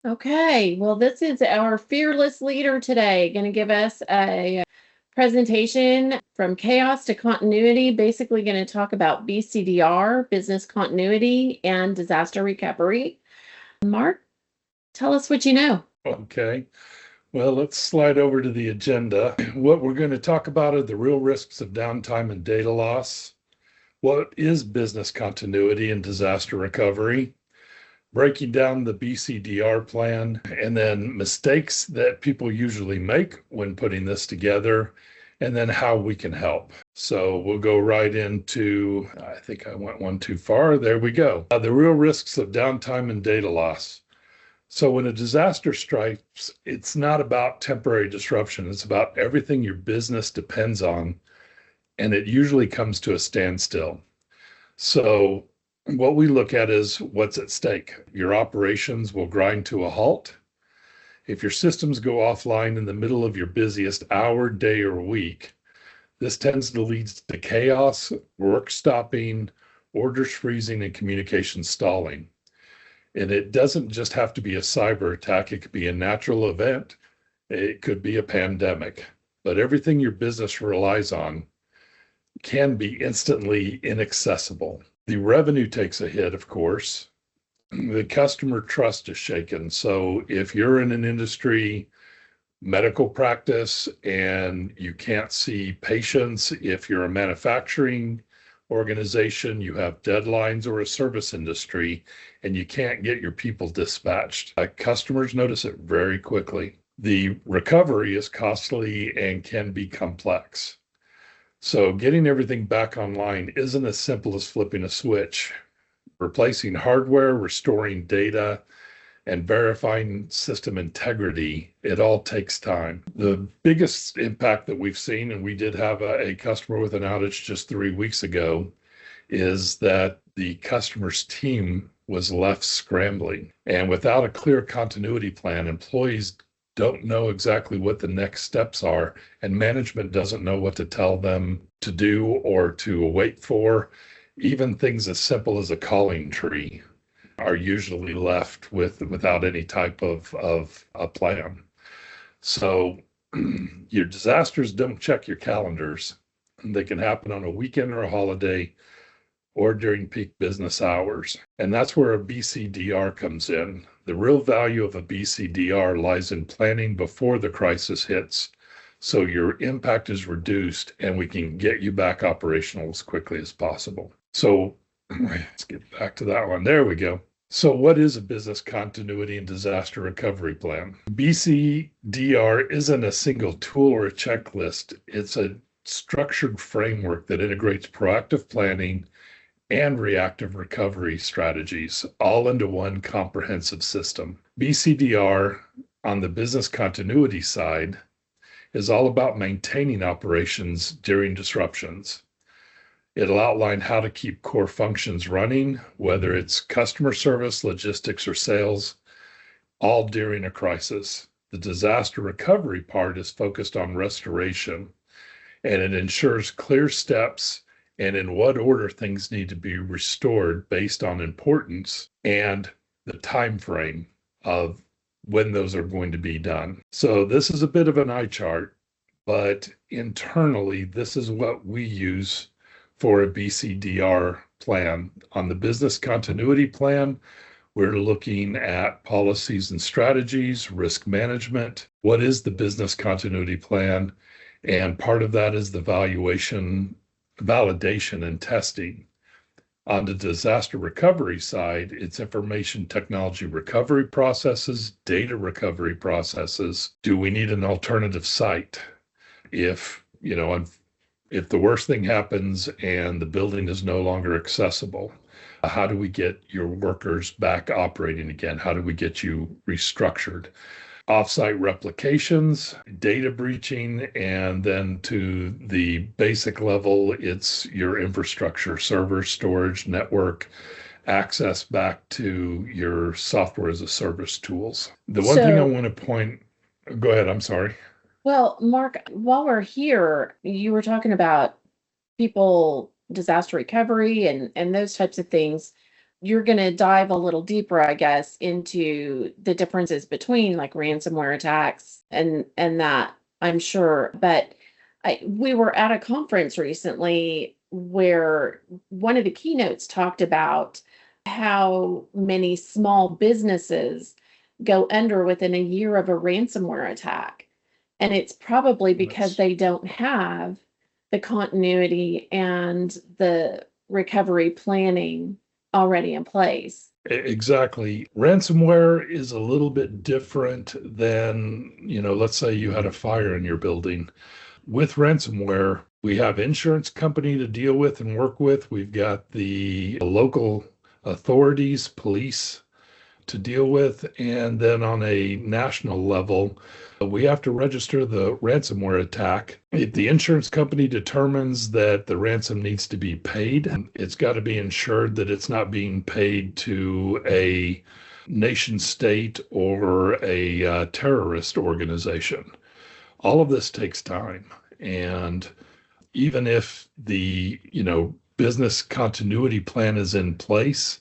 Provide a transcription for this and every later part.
Okay, well, this is our fearless leader today, going to give us a presentation from chaos to continuity, basically going to talk about BCDR, business continuity, and disaster recovery. Mark, tell us what you know. Okay, well, let's slide over to the agenda. What we're going to talk about are the real risks of downtime and data loss. What is business continuity and disaster recovery? Breaking down the BCDR plan, and then mistakes that people usually make when putting this together, and then how we can help. So we'll go right into, I think I went one too far. There we go. The real risks of downtime and data loss. So when a disaster strikes, it's not about temporary disruption. It's about everything your business depends on, and it usually comes to a standstill. So what we look at is what's at stake. Your operations will grind to a halt. If your systems go offline in the middle of your busiest hour, day, or week, this tends to lead to chaos, work stopping, orders freezing, and communication stalling. And it doesn't just have to be a cyber attack. It could be a natural event. It could be a pandemic. But everything your business relies on can be instantly inaccessible. The revenue takes a hit, of course. The customer trust is shaken. So if you're in an industry, medical practice, and you can't see patients, if you're a manufacturing organization, you have deadlines, or a service industry, and you can't get your people dispatched, customers notice it very quickly. The recovery is costly and can be complex. So getting everything back online isn't as simple as flipping a switch. Replacing hardware, restoring data, and verifying system integrity, it all takes time. The biggest impact that we've seen, and we did have a customer with an outage just 3 weeks ago, is that the customer's team was left scrambling. And without a clear continuity plan, employees don't know exactly what the next steps are, and management doesn't know what to tell them to do or to wait for. Even things as simple as a calling tree are usually left without any type of a plan. So your disasters don't check your calendars. They can happen on a weekend or a holiday or during peak business hours. And that's where a BCDR comes in. The real value of a BCDR lies in planning before the crisis hits, so your impact is reduced and we can get you back operational as quickly as possible. So let's get back to that one. There we go. So what is a business continuity and disaster recovery plan? BCDR isn't a single tool or a checklist. It's a structured framework that integrates proactive planning and reactive recovery strategies all into one comprehensive system. BCDR on the business continuity side is all about maintaining operations during disruptions. It'll outline how to keep core functions running, whether it's customer service, logistics, or sales, all during a crisis. The disaster recovery part is focused on restoration, and it ensures clear steps and in what order things need to be restored based on importance and the time frame of when those are going to be done. So this is a bit of an eye chart, but internally, this is what we use for a BCDR plan. On the business continuity plan, we're looking at policies and strategies, risk management. What is the business continuity plan? And part of that is the validation and testing. On the disaster recovery side, it's information technology recovery processes, data recovery processes. Do we need an alternative site? If the worst thing happens and the building is no longer accessible, how do we get your workers back operating again? How do we get you restructured? Offsite replications, data breaching, and then to the basic level, it's your infrastructure, server, storage, network, access back to your software as a service tools. The one thing I want to go ahead, I'm sorry. Well, Mark, while we're here, you were talking about people, disaster recovery and those types of things. you're going to dive a little deeper, I guess, into the differences between like ransomware attacks and that, I'm sure. But we were at a conference recently where one of the keynotes talked about how many small businesses go under within a year of a ransomware attack. And it's probably because they don't have the continuity and the recovery planning already in place. Exactly. Ransomware is a little bit different than, let's say you had a fire in your building. With ransomware, we have insurance company to deal with and work with. We've got the local authorities, police to deal with. And then on a national level, we have to register the ransomware attack. If the insurance company determines that the ransom needs to be paid, it's got to be ensured that it's not being paid to a nation state or a terrorist organization. All of this takes time. And even if the, business continuity plan is in place,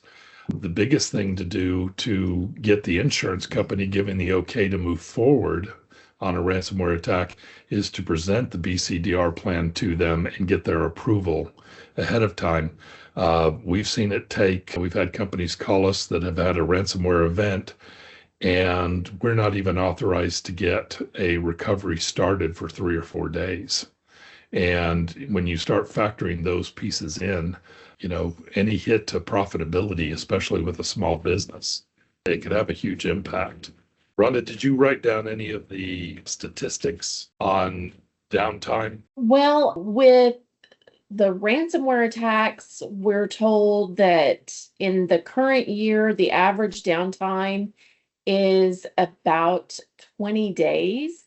the biggest thing to do to get the insurance company giving the okay to move forward on a ransomware attack is to present the BCDR plan to them and get their approval ahead of time. We've had companies call us that have had a ransomware event, and we're not even authorized to get a recovery started for 3 or 4 days. And when you start factoring those pieces in, any hit to profitability, especially with a small business, it could have a huge impact. Rhonda, did you write down any of the statistics on downtime? Well, with the ransomware attacks, we're told that in the current year, the average downtime is about 20 days,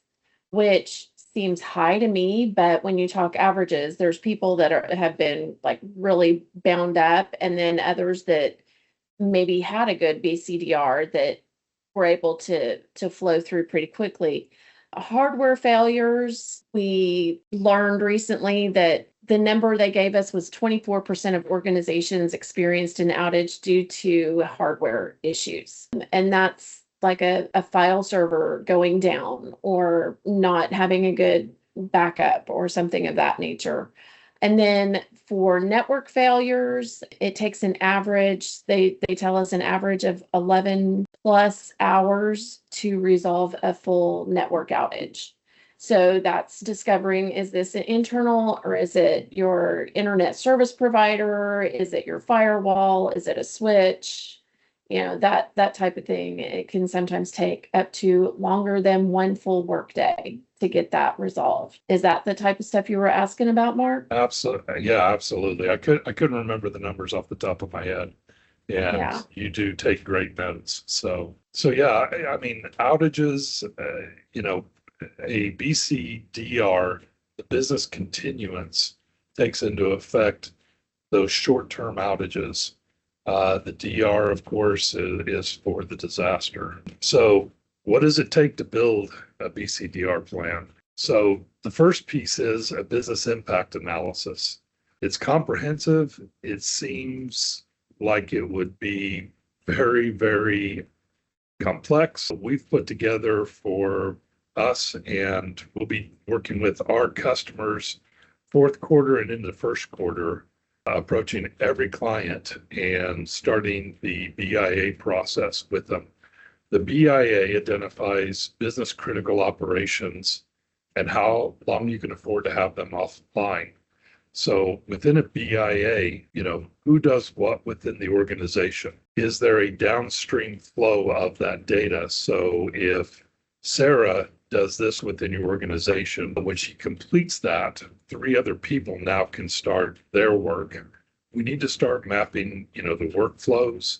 which seems high to me. But when you talk averages, there's people that have been like really bound up, and then others that maybe had a good BCDR that were able to flow through pretty quickly. Hardware failures, we learned recently that the number they gave us was 24% of organizations experienced an outage due to hardware issues. And that's like a file server going down or not having a good backup or something of that nature. And then for network failures, it takes an average, they tell us an average of 11 plus hours to resolve a full network outage. So that's discovering, is this an internal or is it your internet service provider? Is it your firewall? Is it a switch? That type of thing. It can sometimes take up to longer than one full workday to get that resolved. Is that the type of stuff you were asking about, Mark? Absolutely. Yeah, absolutely. I couldn't remember the numbers off the top of my head. And Yeah. you do take great notes. So yeah, I mean, outages, a BCDR, the business continuance, takes into effect those short-term outages. The DR, of course, is for the disaster. So what does it take to build a BCDR plan? So the first piece is a business impact analysis. It's comprehensive. It seems like it would be very, very complex. We've put together for us, and we'll be working with our customers fourth quarter and into the first quarter, approaching every client and starting the BIA process with them. The BIA identifies business critical operations and how long you can afford to have them offline. So within a BIA, who does what within the organization? Is there a downstream flow of that data? So if Sarah does this within your organization, when she completes that, 3 other people now can start their work. We need to start mapping, the workflows.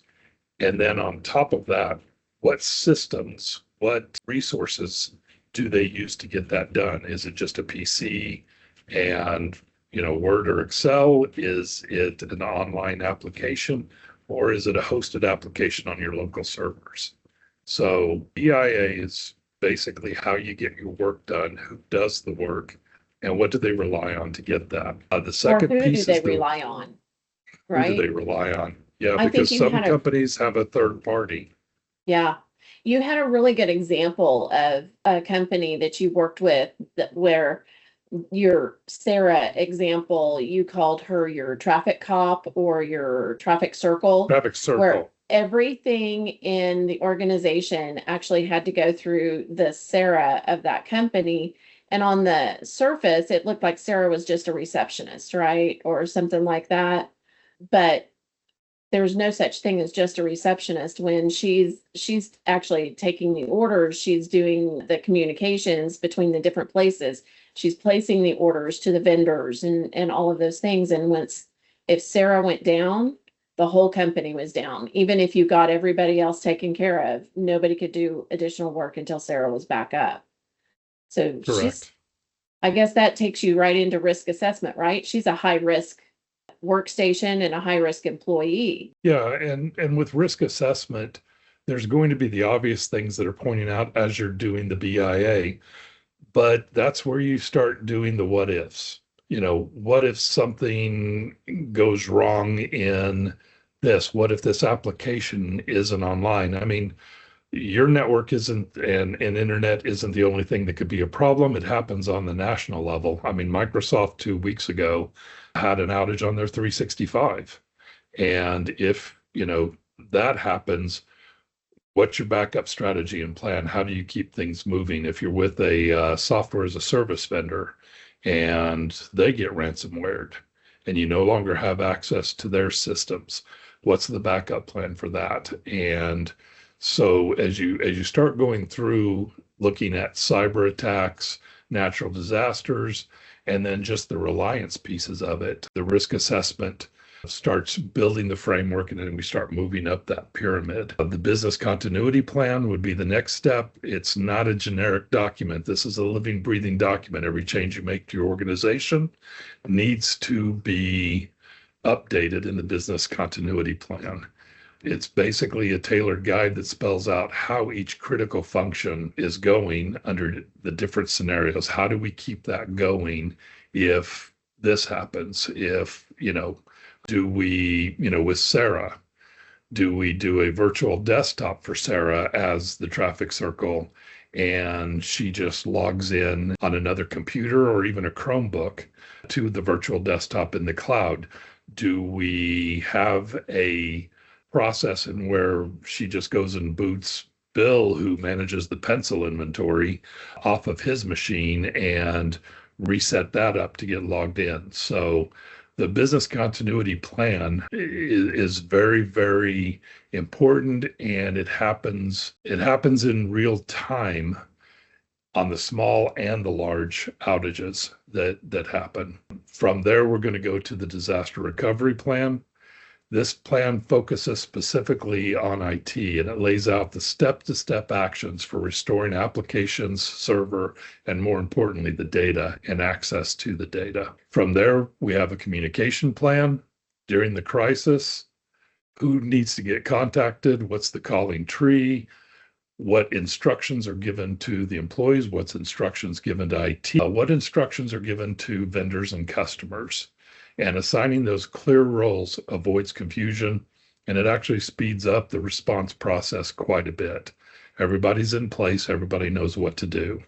And then on top of that, what systems, what resources do they use to get that done? Is it just a PC and Word or Excel? Is it an online application, or is it a hosted application on your local servers? So BIA is basically how you get your work done, who does the work, and what do they rely on to get that. The second Or who piece do they is rely on, who do right? they rely on? Yeah, I think because you some had a companies have a third party. Yeah. You had a really good example of a company that you worked with that where your Sarah example, you called her your traffic cop or your traffic circle, Traffic where circle. everything in the organization actually had to go through the Sarah of that company. And on the surface, it looked like Sarah was just a receptionist, right? Or something like that. But there's no such thing as just a receptionist when she's actually taking the orders, she's doing the communications between the different places, she's placing the orders to the vendors and all of those things. And once if Sarah went down, the whole company was down. Even if you got everybody else taken care of, nobody could do additional work until Sarah was back up. So she's, Correct. I guess that takes you right into risk assessment, right? She's a high risk workstation and a high risk employee. Yeah, and with risk assessment, there's going to be the obvious things that are pointing out as you're doing the BIA, but that's where you start doing the what ifs. What if something goes wrong in this? What if this application isn't online? I mean, your network isn't and internet isn't the only thing that could be a problem. It happens on the national level. I mean, Microsoft 2 weeks ago had an outage on their 365. And if, that happens, what's your backup strategy and plan? How do you keep things moving? If you're with a software as a service vendor and they get ransomwared and you no longer have access to their systems, what's the backup plan for that? And so as you start going through looking at cyber attacks, natural disasters, and then just the reliance pieces of it, the risk assessment starts building the framework, and then we start moving up that pyramid. The business continuity plan would be the next step. It's not a generic document. This is a living, breathing document. Every change you make to your organization needs to be updated in the business continuity plan. It's basically a tailored guide that spells out how each critical function is going under the different scenarios. How do we keep that going if this happens? If, do we, with Sarah, do we do a virtual desktop for Sarah as the traffic circle and she just logs in on another computer or even a Chromebook to the virtual desktop in the cloud? Do we have a process in where she just goes and boots Bill, who manages the pencil inventory, off of his machine and reset that up to get logged in? So the business continuity plan is very, very important, and it happens in real time on the small and the large outages that happen. From there, we're going to go to the disaster recovery plan. This plan focuses specifically on IT, and it lays out the step-to-step actions for restoring applications, server, and more importantly, the data and access to the data. From there, we have a communication plan during the crisis. Who needs to get contacted? What's the calling tree? What instructions are given to the employees? What's instructions given to IT? What instructions are given to vendors and customers? And assigning those clear roles avoids confusion, and it actually speeds up the response process quite a bit. Everybody's in place, everybody knows what to do.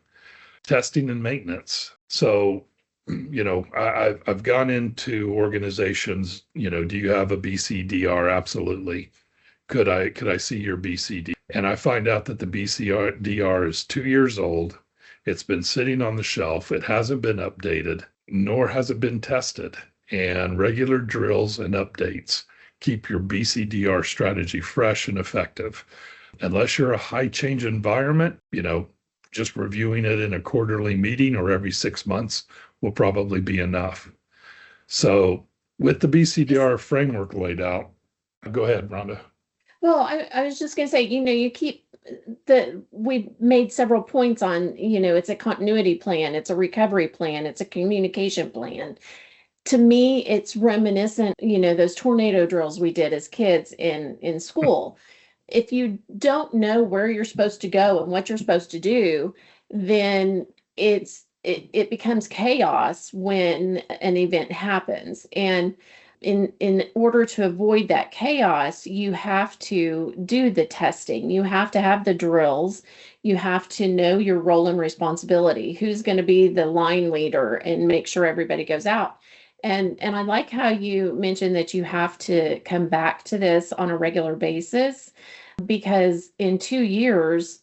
Testing and maintenance. So, I've gone into organizations, do you have a BCDR? Absolutely. Could I see your BCD? And I find out that the BCDR is 2 years old. It's been sitting on the shelf. It hasn't been updated, nor has it been tested. And regular drills and updates keep your BCDR strategy fresh and effective. Unless you're a high change environment, just reviewing it in a quarterly meeting or every 6 months will probably be enough. So with the BCDR framework laid out, go ahead, Rhonda. Well, I was just gonna say, you keep we made several points on, it's a continuity plan, it's a recovery plan, it's a communication plan. To me, it's reminiscent, those tornado drills we did as kids in school. If you don't know where you're supposed to go and what you're supposed to do, then it becomes chaos when an event happens. And in order to avoid that chaos, you have to do the testing. You have to have the drills. You have to know your role and responsibility. Who's going to be the line leader and make sure everybody goes out. And I like how you mentioned that you have to come back to this on a regular basis, because in 2 years,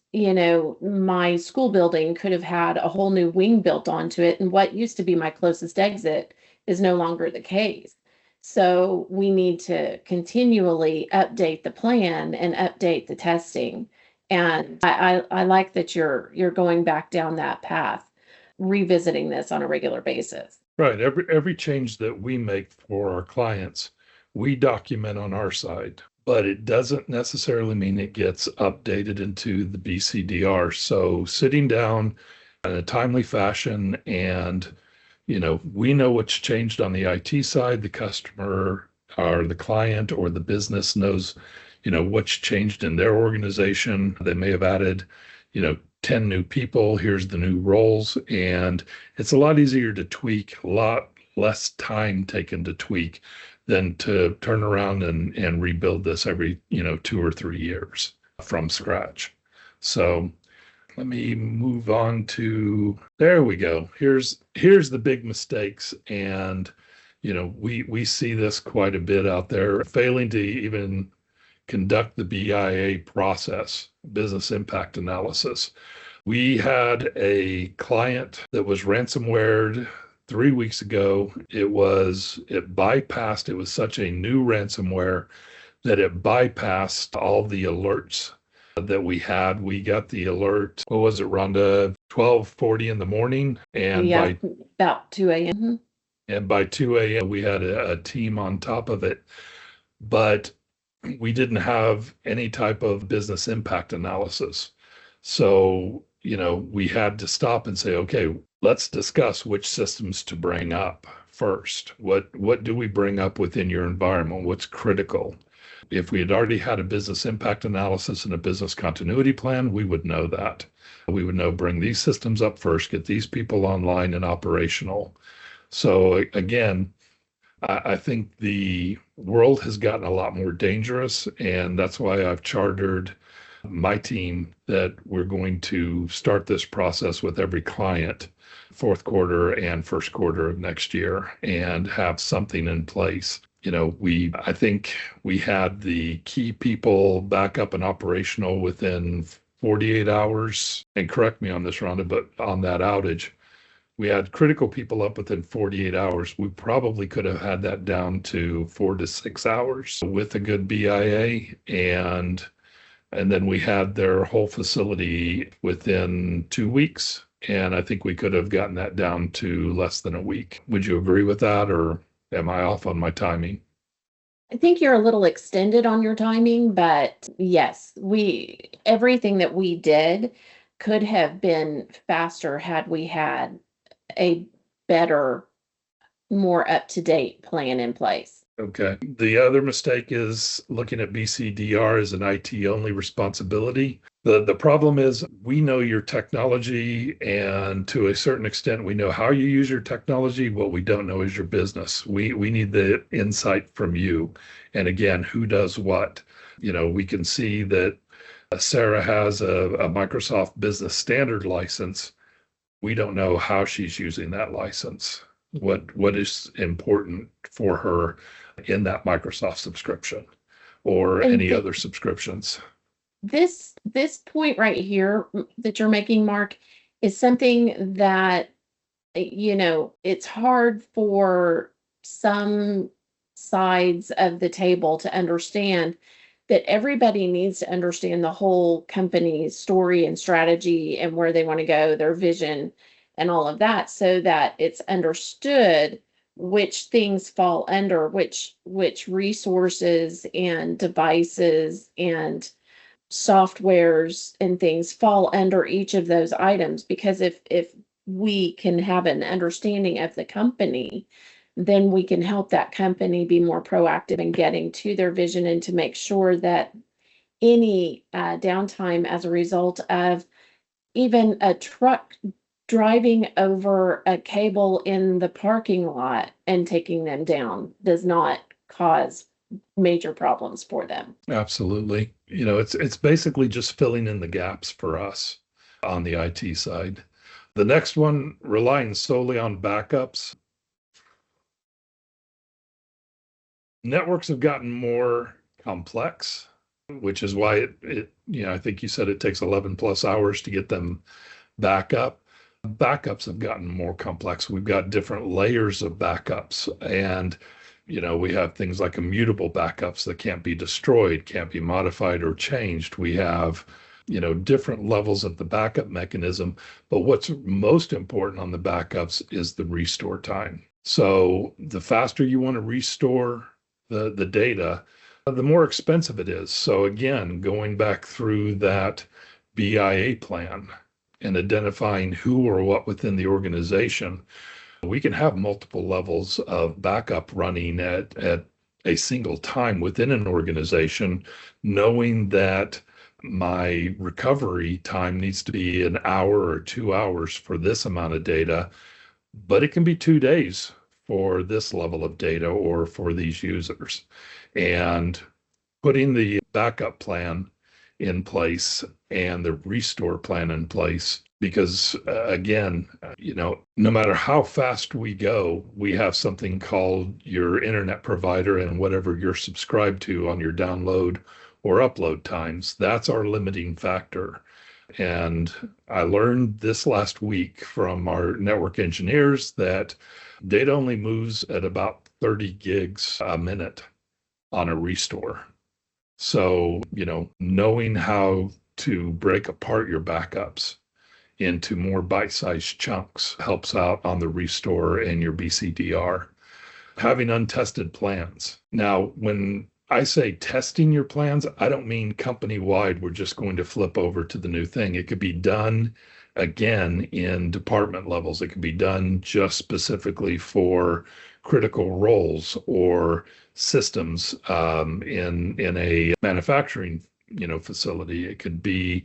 my school building could have had a whole new wing built onto it. And what used to be my closest exit is no longer the case. So we need to continually update the plan and update the testing. And I like that you're going back down that path, revisiting this on a regular basis. Right. Every change that we make for our clients, we document on our side, but it doesn't necessarily mean it gets updated into the BCDR. So sitting down in a timely fashion and, we know what's changed on the IT side, the customer or the client or the business knows, what's changed in their organization. They may have added, 10 new people, here's the new roles, and it's a lot easier to tweak, a lot less time taken to tweak than to turn around and rebuild this every, 2 or 3 years from scratch. So let me move on to, there we go. Here's the big mistakes. And, we see this quite a bit out there, failing to even conduct the BIA process, business impact analysis. We had a client that was ransomwared 3 weeks ago. It bypassed, it was such a new ransomware that it bypassed all the alerts that we had. We got the alert, what was it, Rhonda? 12:40 in the morning. And Yeah, about 2 a.m. by 2 a.m. we had a team on top of it. But we didn't have any type of business impact analysis. So, we had to stop and say, okay, let's discuss which systems to bring up first. What do we bring up within your environment? What's critical? If we had already had a business impact analysis and a business continuity plan, we would know that. We would know, bring these systems up first, get these people online and operational. So again, I think the world has gotten a lot more dangerous, and that's why I've chartered my team that we're going to start this process with every client, fourth quarter and first quarter of next year, and have something in place. I think we had the key people back up and operational within 48 hours. And correct me on this, Rhonda, but on that outage, we had critical people up within 48 hours. We probably could have had that down to 4 to 6 hours with a good BIA. And then we had their whole facility within 2 weeks. And I think we could have gotten that down to less than a week. Would you agree with that, or am I off on my timing? I think you're a little extended on your timing, but yes, everything that we did could have been faster had we had a better, more up-to-date plan in place. Okay. The other mistake is looking at BCDR as an IT-only responsibility. The problem is we know your technology, and to a certain extent, we know how you use your technology. What we don't know is your business. We need the insight from you. And again, who does what? We can see that Sarah has a Microsoft Business Standard license. We don't know how she's using that license. What is important for her in that Microsoft subscription or And any other subscriptions. This point right here that you're making, Mark, is something that, it's hard for some sides of the table to understand, that everybody needs to understand the whole company's story and strategy and where they want to go, their vision and all of that, so that it's understood which things fall under which resources and devices and softwares and things fall under each of those items. Because if we can have an understanding of the company, then we can help that company be more proactive in getting to their vision, and to make sure that any downtime as a result of even a truck driving over a cable in the parking lot and taking them down does not cause major problems for them. Absolutely. It's basically just filling in the gaps for us on the IT side. The next one, relying solely on backups. Networks have gotten more complex, which is why I think you said it takes 11 plus hours to get them back up. Backups have gotten more complex. We've got different layers of backups, and we have things like immutable backups that can't be destroyed, can't be modified or changed. We have different levels of the backup mechanism, but what's most important on the backups is the restore time. So the faster you want to restore the data, the more expensive it is. So again, going back through that BIA plan and identifying who or what within the organization, we can have multiple levels of backup running at a single time within an organization, knowing that my recovery time needs to be an hour or 2 hours for this amount of data, but it can be 2 days for this level of data or for these users. And putting the backup plan in place and the restore plan in place, because again, no matter how fast we go, we have something called your internet provider and whatever you're subscribed to on your download or upload times. That's our limiting factor. And I learned this last week from our network engineers that data only moves at about 30 gigs a minute on a restore. So, knowing how to break apart your backups into more bite-sized chunks helps out on the restore and your BCDR. Having untested plans. Now, when I say testing your plans, I don't mean company-wide, we're just going to flip over to the new thing. It could be done again in department levels. It could be done just specifically for critical roles or systems in a manufacturing facility. It could be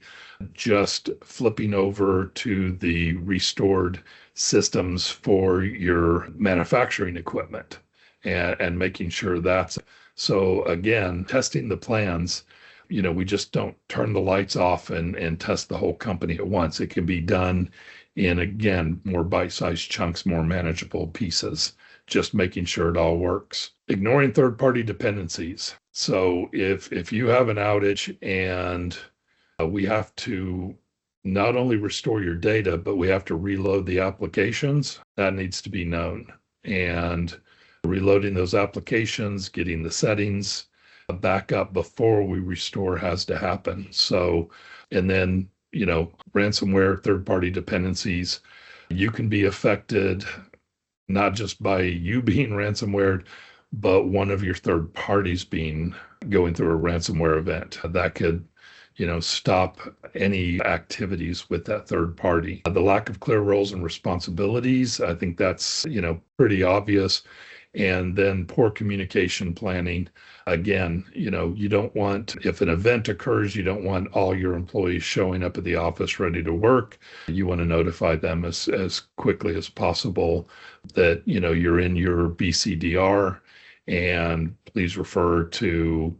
just flipping over to the restored systems for your manufacturing equipment and making sure that's so. Again, testing the plans, we just don't turn the lights off and test the whole company at once. It can be done in, again, more bite-sized chunks, more manageable pieces, just making sure it all works. Ignoring third-party dependencies. So if you have an outage and we have to not only restore your data, but we have to reload the applications, that needs to be known. And reloading those applications, getting the settings back up before we restore has to happen. So, and then, ransomware, third-party dependencies, you can be affected not just by you being ransomware, but one of your third parties going through a ransomware event. That could, stop any activities with that third party. The lack of clear roles and responsibilities, I think that's, pretty obvious. And then poor communication planning. Again, you don't want, if an event occurs, you don't want all your employees showing up at the office ready to work. You want to notify them as quickly as possible that, you're in your BCDR, and please refer to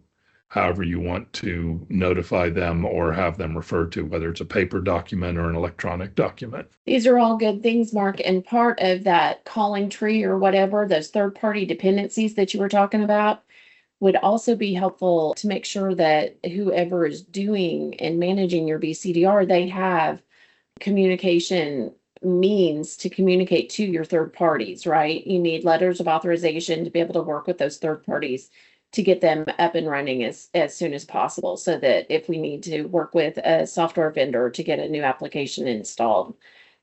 however you want to notify them or have them referred to, whether it's a paper document or an electronic document. These are all good things, Mark, and part of that calling tree or whatever, those third-party dependencies that you were talking about, would also be helpful to make sure that whoever is doing and managing your BCDR, they have communication means to communicate to your third parties, right? You need letters of authorization to be able to work with those third parties to get them up and running as soon as possible, so that if we need to work with a software vendor to get a new application installed,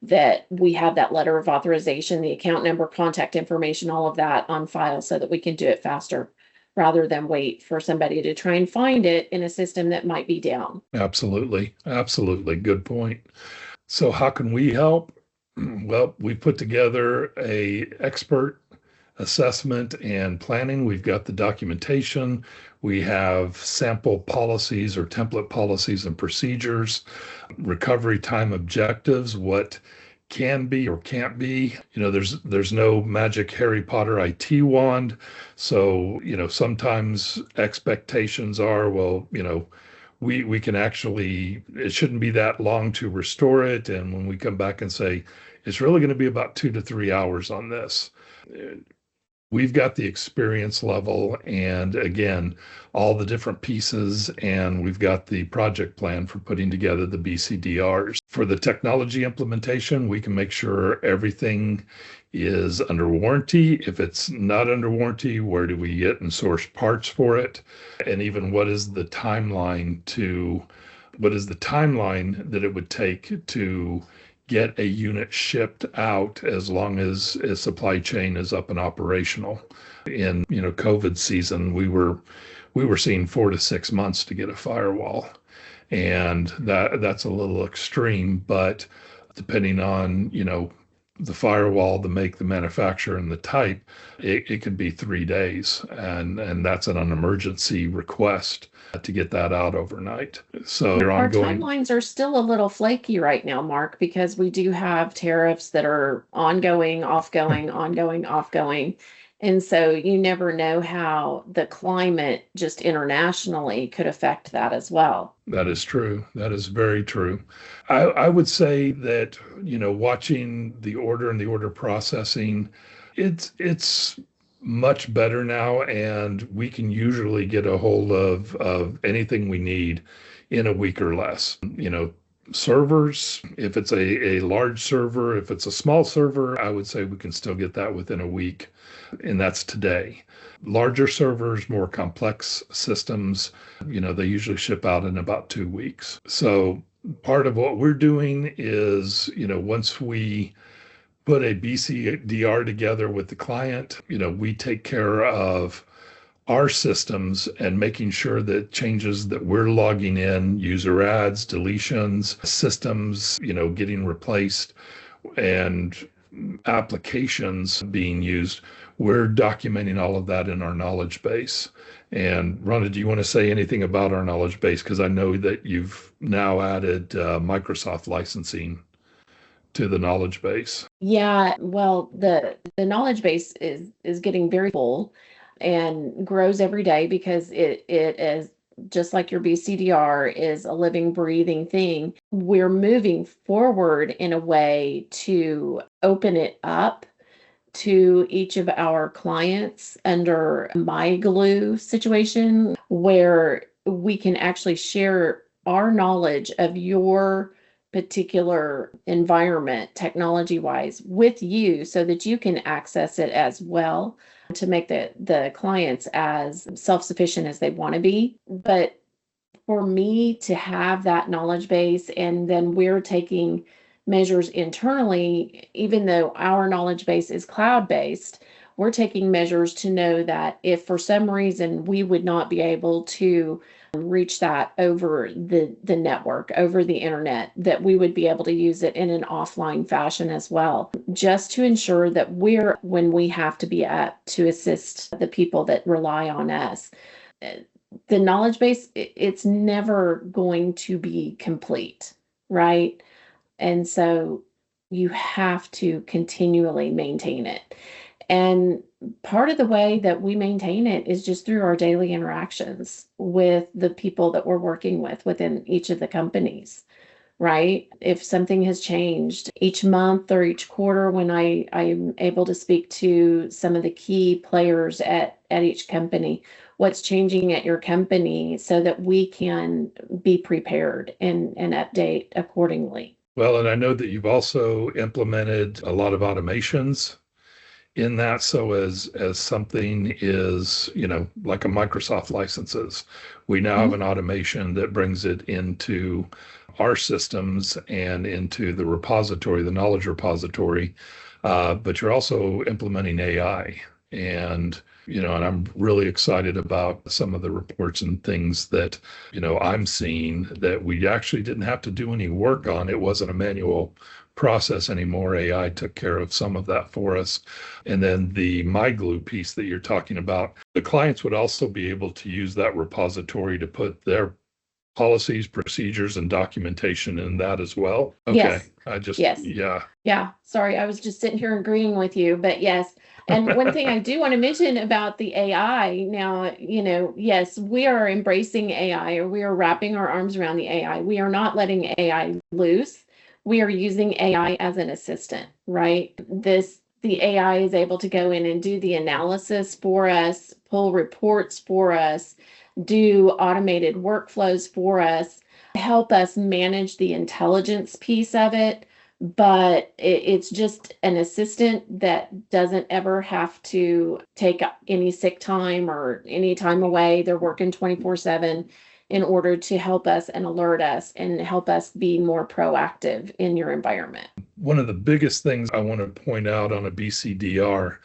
that we have that letter of authorization, the account number, contact information, all of that on file so that we can do it faster rather than wait for somebody to try and find it in a system that might be down. Absolutely. Absolutely. Good point. So how can we help? Well, we put together a expert assessment and planning. We've got the documentation. We have sample policies or template policies and procedures, recovery time objectives, what can be or can't be. There's no magic Harry Potter IT wand. So, sometimes expectations are, well, we can actually, it shouldn't be that long to restore it. And when we come back and say, it's really going to be about 2 to 3 hours on this, we've got the experience level and again, all the different pieces, and we've got the project plan for putting together the BCDRs. For the technology implementation, we can make sure everything is under warranty. If it's not under warranty, where do we get and source parts for it? And even what is the timeline that it would take to get a unit shipped out as long as a supply chain is up and operational. In COVID season, we were seeing 4 to 6 months to get a firewall, and that's a little extreme. But depending on the firewall, the make, the manufacturer, and the type, it could be 3 days, and that's an emergency request to get that out overnight. So they're Our ongoing. timelines are still a little flaky right now, Mark, because we do have tariffs that are ongoing, offgoing, ongoing, offgoing. And so you never know how the climate just internationally could affect that as well. That is true. That is very true. I would say that, watching the order and the order processing, it's much better now, and we can usually get a hold of anything we need in a week or less. Servers, if it's a large server, if it's a small server, I would say we can still get that within a week, and that's today. Larger servers, more complex systems, they usually ship out in about 2 weeks. So part of what we're doing is, once we put a BCDR together with the client, we take care of our systems and making sure that changes that we're logging in, user adds, deletions, systems, getting replaced, and applications being used, we're documenting all of that in our knowledge base. And Rhonda, do you want to say anything about our knowledge base? Because I know that you've now added Microsoft licensing to the knowledge base. Yeah, well, the knowledge base is getting very full and grows every day because it is just like your BCDR is a living, breathing thing. We're moving forward in a way to open it up to each of our clients under my glue situation where we can actually share our knowledge of your particular environment technology wise with you so that you can access it as well to make the clients as self-sufficient as they want to be. But for me to have that knowledge base, and then we're taking measures internally, even though our knowledge base is cloud-based, we're taking measures to know that if for some reason we would not be able to reach that over the network, over the internet, that we would be able to use it in an offline fashion as well, just to ensure that we're when we have to be up to assist the people that rely on us. The knowledge base, it's never going to be complete, right? And so you have to continually maintain it. And part of the way that we maintain it is just through our daily interactions with the people that we're working with within each of the companies, right? If something has changed each month or each quarter, when I'm able to speak to some of the key players at each company, what's changing at your company so that we can be prepared and update accordingly. Well, and I know that you've also implemented a lot of automations in that. So as something is, like a Microsoft licenses, we now have an automation that brings it into our systems and into the repository, the knowledge repository. But you're also implementing AI, and I'm really excited about some of the reports and things that, I'm seeing that we actually didn't have to do any work on. It wasn't a manual process anymore. AI took care of some of that for us. And then the MyGlue piece that you're talking about, the clients would also be able to use that repository to put their policies, procedures, and documentation in that as well? Yes. Okay, Yes. yeah. Yeah, sorry, I was just sitting here agreeing with you, but yes. And one thing I do want to mention about the AI now, yes, we are embracing AI, or we are wrapping our arms around the AI. We are not letting AI loose. We are using AI as an assistant, right? The AI is able to go in and do the analysis for us, pull reports for us, do automated workflows for us, help us manage the intelligence piece of it, but it's just an assistant that doesn't ever have to take any sick time or any time away. They're working 24/7 in order to help us and alert us and help us be more proactive in your environment. One of the biggest things I want to point out on a BCDR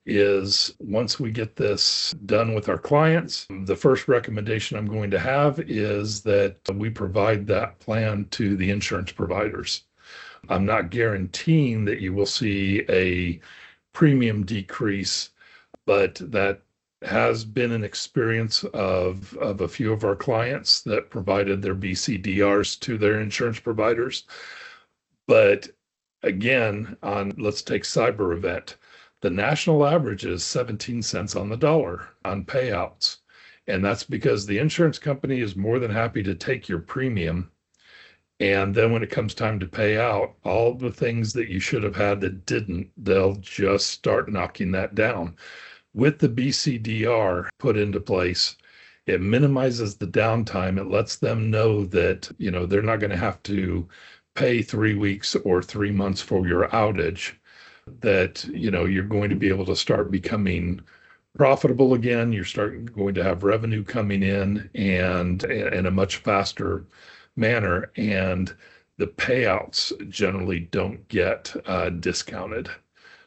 is once we get this done with our clients, the first recommendation I'm going to have is that we provide that plan to the insurance providers. I'm not guaranteeing that you will see a premium decrease, but that has been an experience of a few of our clients that provided their BCDRs to their insurance providers. But again, let's take cyber event. The national average is 17 cents on the dollar on payouts. And that's because the insurance company is more than happy to take your premium. And then when it comes time to pay out, all the things that you should have had that didn't, they'll just start knocking that down. With the BCDR put into place, it minimizes the downtime. It lets them know that, they're not going to have to pay 3 weeks or 3 months for your outage, that, you're going to be able to start becoming profitable again. You're going to have revenue coming in in a much faster manner, and the payouts generally don't get discounted.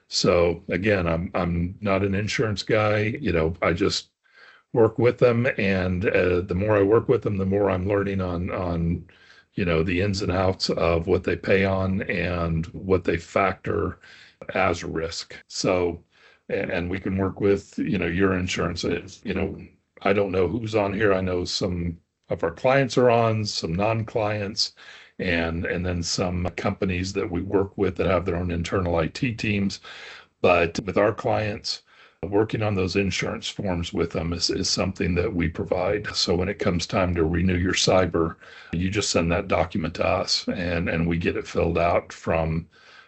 So again, I'm not an insurance guy. I just work with them, and the more I work with them, the more I'm learning on the ins and outs of what they pay on and what they factor as a risk. So, and we can work with your insurance. I don't know who's on here. I know some of our clients are on, some non-clients, and then some companies that we work with that have their own internal IT teams. But with our clients, working on those insurance forms with them is something that we provide. So when it comes time to renew your cyber, you just send that document to us, and we get it filled out from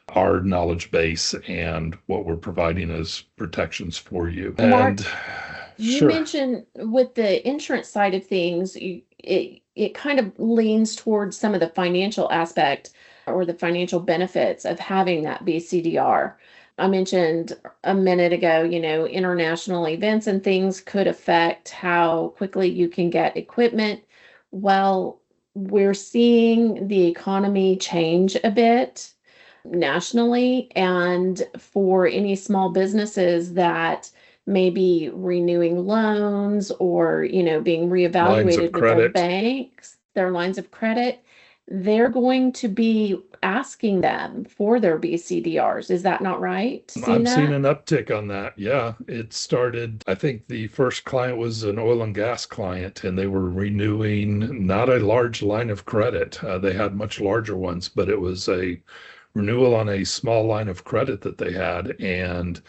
our knowledge base and what we're providing as protections for you. Mark, And you sure. mentioned with the insurance side of things, it kind of leans towards some of the financial aspect or the financial benefits of having that BCDR. I mentioned a minute ago, international events and things could affect how quickly you can get equipment. Well, we're seeing the economy change a bit nationally, and for any small businesses that may be renewing loans or being Lines of reevaluated with their credit. banks, their lines of credit, they're going to be asking them for their BCDRs. Is that not right? Seen I'm seeing that? an uptick on that. Yeah, it started. I think the first client was an oil and gas client, and they were renewing not a large line of credit. They had much larger ones, but it was a renewal on a small line of credit that they had. And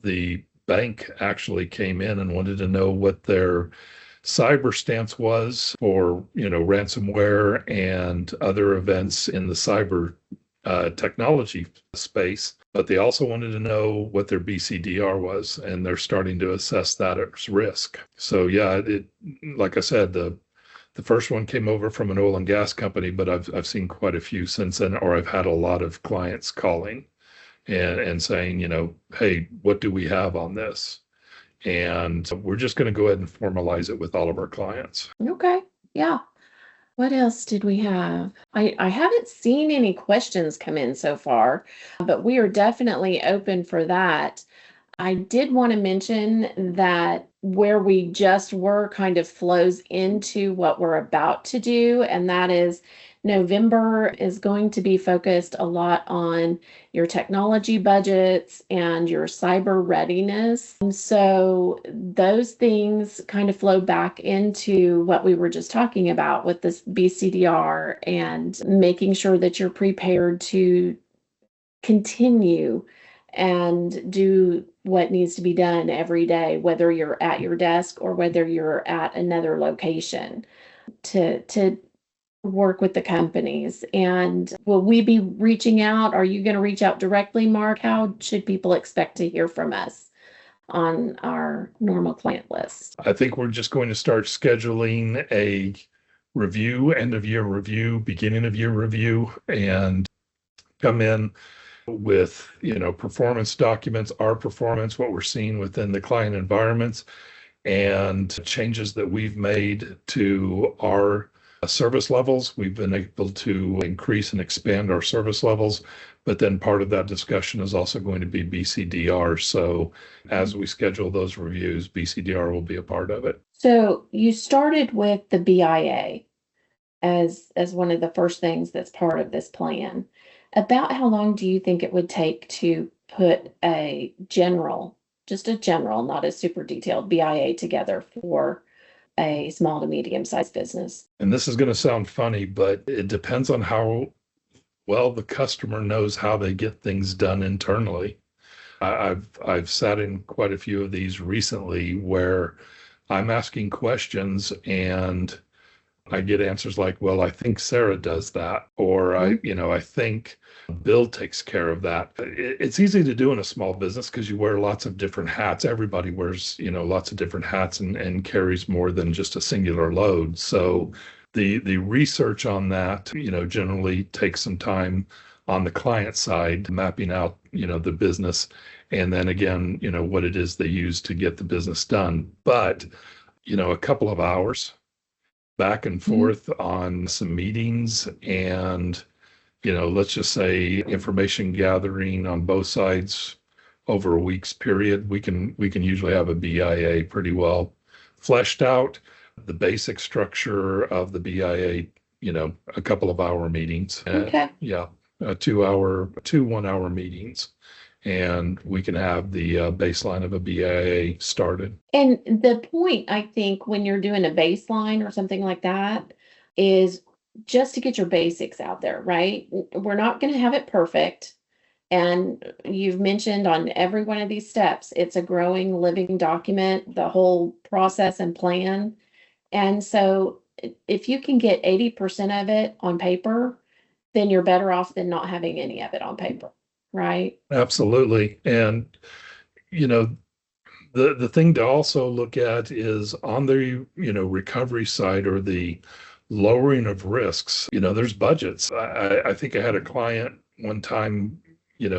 the bank actually came in and wanted to know what their cyber stance was for, ransomware and other events in the cyber technology space, but they also wanted to know what their BCDR was, and they're starting to assess that as risk. So yeah, like I said, the first one came over from an oil and gas company, but I've seen quite a few since then, or I've had a lot of clients calling and saying, hey, what do we have on this? And we're just going to go ahead and formalize it with all of our clients. Okay. Yeah. What else did we have? I haven't seen any questions come in so far, but we are definitely open for that. I did want to mention that where we just were kind of flows into what we're about to do, and that is November is going to be focused a lot on your technology budgets and your cyber readiness. And so those things kind of flow back into what we were just talking about with this BCDR and making sure that you're prepared to continue and do what needs to be done every day, whether you're at your desk or whether you're at another location to work with the companies. And will we be reaching out? Are you going to reach out directly, Mark? How should people expect to hear from us on our normal client list? I think we're just going to start scheduling a review, end of year review, beginning of year review, and come in with, performance documents, our performance, what we're seeing within the client environments, and changes that we've made to our service levels. We've been able to increase and expand our service levels, but then part of that discussion is also going to be BCDR. So as we schedule those reviews, BCDR will be a part of it. So you started with the BIA as one of the first things that's part of this plan. About how long do you think it would take to put just a general, not a super detailed BIA together for a small to medium sized business? And this is going to sound funny, but it depends on how well the customer knows how they get things done internally. I've sat in quite a few of these recently where I'm asking questions and I get answers like, well, I think Sarah does that, or I think Bill takes care of that. It's easy to do in a small business because you wear lots of different hats. Everybody wears, lots of different hats and carries more than just a singular load. So the research on that, generally takes some time on the client side, mapping out, the business, and then again, what it is they use to get the business done. But, a couple of hours back and forth on some meetings and, let's just say information gathering on both sides over a week's period, we can usually have a BIA pretty well fleshed out. The basic structure of the BIA, a couple of hour meetings. Okay. Yeah, 1 hour meetings. And we can have the baseline of a BIA started. And the point, I think, when you're doing a baseline or something like that, is just to get your basics out there, right? We're not going to have it perfect. And you've mentioned on every one of these steps, it's a growing, living document, the whole process and plan. And so if you can get 80% of it on paper, then you're better off than not having any of it on paper, right? Absolutely. And, the thing to also look at is on the, recovery side or the lowering of risks, there's budgets. I think I had a client one time,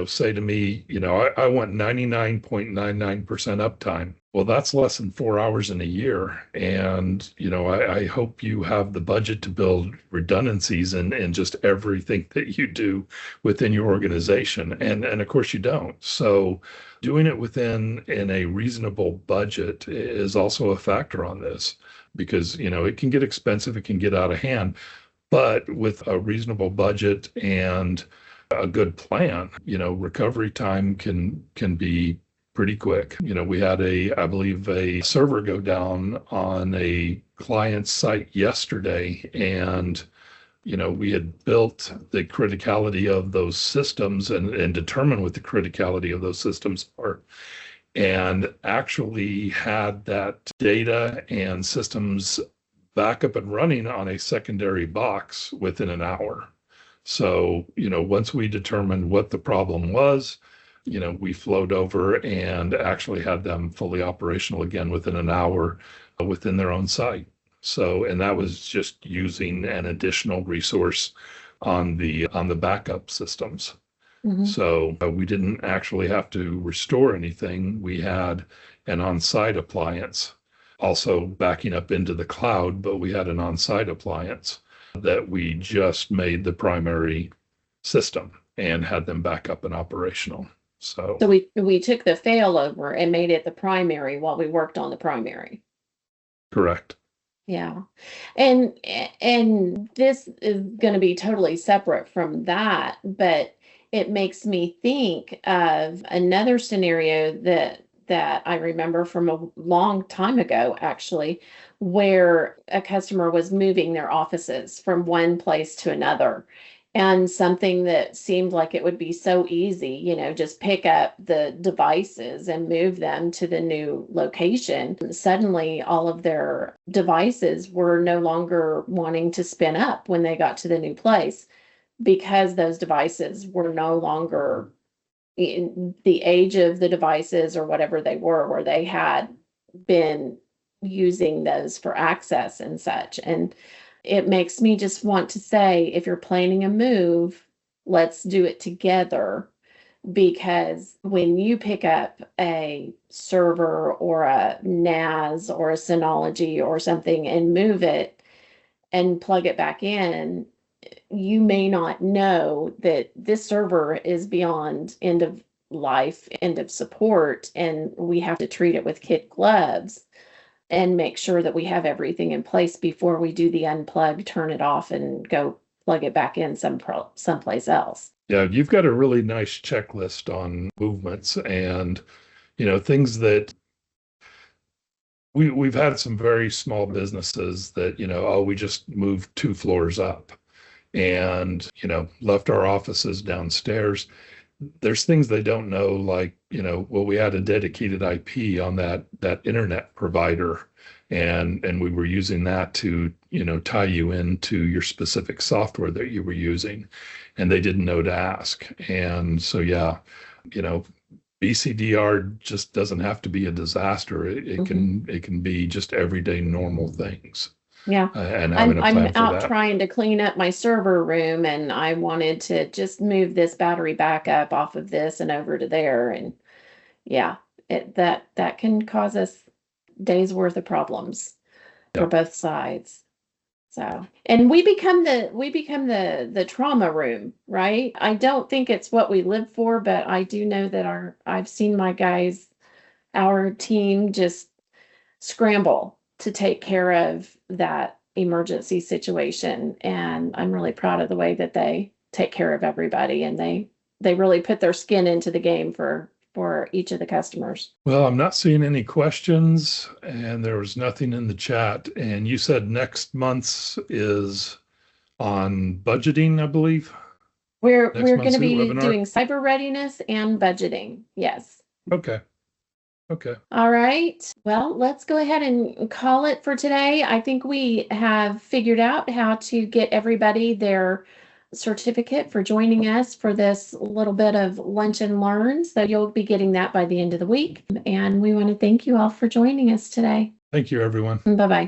say to me, I want 99.99% uptime. Well, that's less than 4 hours in a year. And, I hope you have the budget to build redundancies in just everything that you do within your organization. And of course you don't. So doing it in a reasonable budget is also a factor on this because, it can get expensive, it can get out of hand. But with a reasonable budget and a good plan, recovery time can be pretty quick. We had I believe a server go down on a client site yesterday, and we had built the criticality of those systems and determined what the criticality of those systems are, and actually had that data and systems back up and running on a secondary box within an hour. So, once we determined what the problem was, we flowed over and actually had them fully operational again within an hour within their own site. So, and that was just using an additional resource on the backup systems. Mhm. So we didn't actually have to restore anything. We had an on-site appliance also backing up into the cloud, but we had an on-site appliance that we just made the primary system and had them back up and operational. So So we took the failover and made it the primary while we worked on the primary. correct. Yeah. And this is going to be totally separate from that, but it makes me think of another scenario that I remember from a long time ago, actually, where a customer was moving their offices from one place to another. And something that seemed like it would be so easy, just pick up the devices and move them to the new location. Suddenly, all of their devices were no longer wanting to spin up when they got to the new place because those devices were no longer in the age of the devices or whatever they were, where they had been using those for access and such. And it makes me just want to say, if you're planning a move, let's do it together. Because when you pick up a server or a NAS or a Synology or something and move it and plug it back in, you may not know that this server is beyond end of life, end of support, and we have to treat it with kid gloves and make sure that we have everything in place before we do the unplug, turn it off, and go plug it back in someplace else. Yeah, you've got a really nice checklist on movements and, things that we've had some very small businesses that, oh, we just moved 2 floors up and, left our offices downstairs. There's things they don't know, like, well, we had a dedicated IP on that internet provider, and we were using that to, tie you into your specific software that you were using, and they didn't know to ask. And so, yeah, you know, BCDR just doesn't have to be a disaster. It can be just everyday normal things. Yeah. And having I'm a plan for out that. trying to clean up my server room, and I wanted to just move this battery backup off of this and over to there. And yeah, that can cause us days worth of problems for Yep. both sides. So, and we become the trauma room, right? I don't think it's what we live for, but I do know that I've seen my guys, our team, just scramble to take care of that emergency situation. And I'm really proud of the way that they take care of everybody, and they really put their skin into the game for each of the customers. Well, I'm not seeing any questions, and there was nothing in the chat. And you said next month's is on budgeting, I believe. We're Next we're going month's to be webinar. doing cyber readiness and budgeting. Yes. Okay. Okay. All right. Well, let's go ahead and call it for today. I think we have figured out how to get everybody their certificate for joining us for this little bit of lunch and learn. So you'll be getting that by the end of the week. And we want to thank you all for joining us today. Thank you, everyone. Bye-bye.